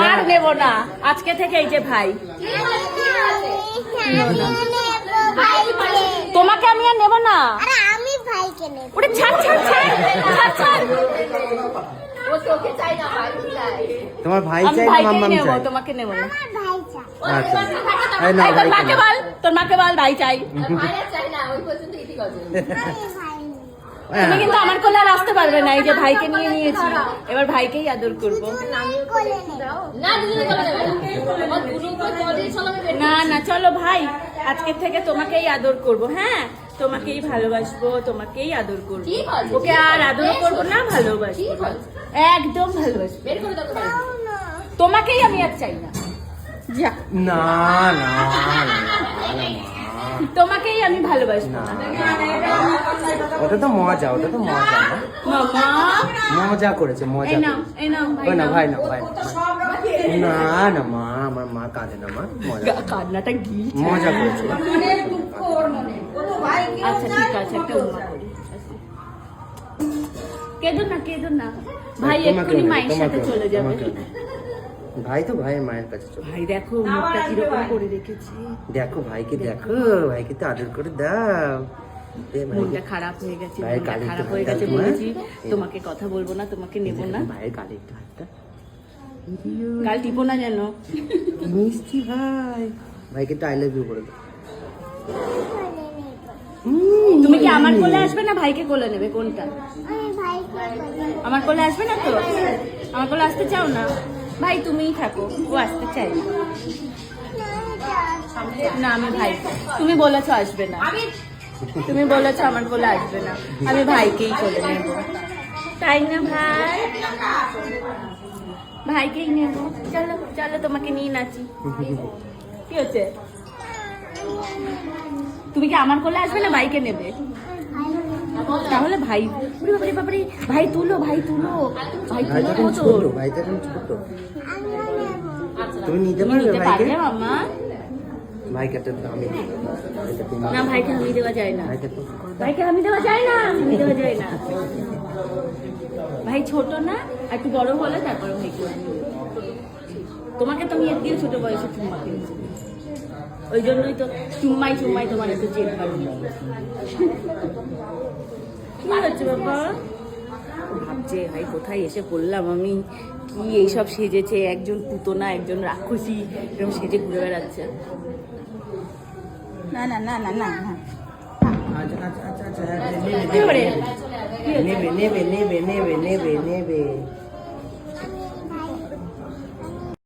আর নেব না আজকে থেকে। এই যে ভাই, তোমাকে আমি আর নেব না। আমি ভাইকে নেব। ওরে ছাড় ছাড় ছাড় ছাড় ছাড়। ও তোকে চাই না, ভাই চাই। তোমার ভাই আমি চাই না ভাইকে মাম্মাম নেব, চাই? তোমাকে নেব না। আমার ভাই চাই। আচ্ছা এই না এই তোর ভাই মাকে বল, তোর মাকে বল ভাই চাই। ভাই আর চাই না, ওই পর্যন্ত ঠিক আছে। আমি ভাই নেব। তুমি কিন্তু আমার কোলে আর আসতে পারবে না। এই যে ভাইকে নিয়ে নিয়েছি, এবার ভাইকেই আদর করবো। আমিও কোলে নেব। না দুজনে চলে যাবে না, আমার দুটো করে চলে চলে যাবে। না না চলো ভাই, আজকে থেকে তোমাকেই আদর করব। হ্যাঁ, তোমাকেই ভালোবাসবো, তোমাকেই আদর করবো। ঠিক আছে, ওকে আর আদর করবো না, ভালোবাসবো না। একদম ভালোবাসবো। বের করে দাও ভাই। তোমাকেই আমি আর চাই না। যা, না না তোমাকেই আমি ভালোবাসবো না। ওটা তো মজা, ওটা তো মজা না? মামা মজা করেছে, মজা এই নাও, করেছে। এই নাও ওই না ভাই ভাই না ভাই না না মা, আমার মা কাঁদে না মা, মজা কান্নাটা গিয়েছে। মজা করেছে। আচ্ছা ঠিক আছে, একটা উম্মা করি। কেঁদো না কেঁদো না, ভাই এক্ষুনি মায়ের সাথে চলে যাবে। ভাই তো ভাইয়ের মায়ের কাছে চলে। ভাই দেখো মুখটা কিরকম করে রেখেছে। দেখো ভাইকে, দেখো ভাইকে তো আদর করে দাও। এ ভাইকে- মনটা খারাপ হয়ে গেছে, ভাইয়ের মনটা গালে খারাপ একটু হয়ে হাত গেছে। দাও তোমার। বলেছি তোমাকে কথা বলবো না, তোমাকে নেব না। ভাইয়ের গালে একটু হাতটা। গাল টিপো না যেন। কি মিষ্টি ভাই। ভাইকে তো আই লাভ ইউ করে দাও। তুমি কি আমার কোলে আসবে না ভাইকে কোলে নেবে, কোনটা? আমি ভাইকে কোলে নেব। আমার কোলে আসবে না তো? আমার কোলে আসতে চাও না? ভাই তুমিই থাকো, ও আসতে চাই না। না আমি ভাই, তুমি বলেছো আসবে না, তুমি বলেছো আমার কোলে আসবে না, আমি ভাইকেই কোলে নেব। তাই না ভাই? ভাইকেই নেব। চলো চলো, তোমাকে নিয়ে নাচি। কি হচ্ছে? তুমি কি আমার কোলে আসবে না ভাইকে নেবে? তাহলে ভাই, ওরে বাবারে বাবারে, ভাই তুলো, ভাই তুলো, ভাই ভাই তো তুলো এখন তো। ছোট, ভাই তো এখন ছোট। আমিও নেব। তুমি নিতে তুমি পারবে নিতে ভাইকে? পারবে মাম্মা? ভাইকে তো আমি দেবো। ভাইকে তুমি না ভাইকে আমি দেওয়া যায় না, ভাইকে তো ভাইকে আমি দেওয়া যায় না, আমি দেওয়া যায় না। ভাই ছোট না, একটু বড় হলে তারপরে ভাই করে নেবে। তোমাকে তো আমি এর দিয়ে ছোট বয়সে চুম্মা খেয়েছি, ওই জন্যই তো চুম্মাই চুম্মাই তোমার এত চেন পারো। কি হচ্ছে বাবা? ভাবছে ভাই কোথায় এসে পড়লাম আমি, কি এইসব সেজেছে, একজন পুতনা একজন রাক্ষসী এরকম সেজে ঘুরে বেড়াচ্ছে। না না না না না না, আচ্ছা আচ্ছা আচ্ছা আচ্ছা কি করে? নেবে নেবে নেবে নেবে নেবে নেবে নেবে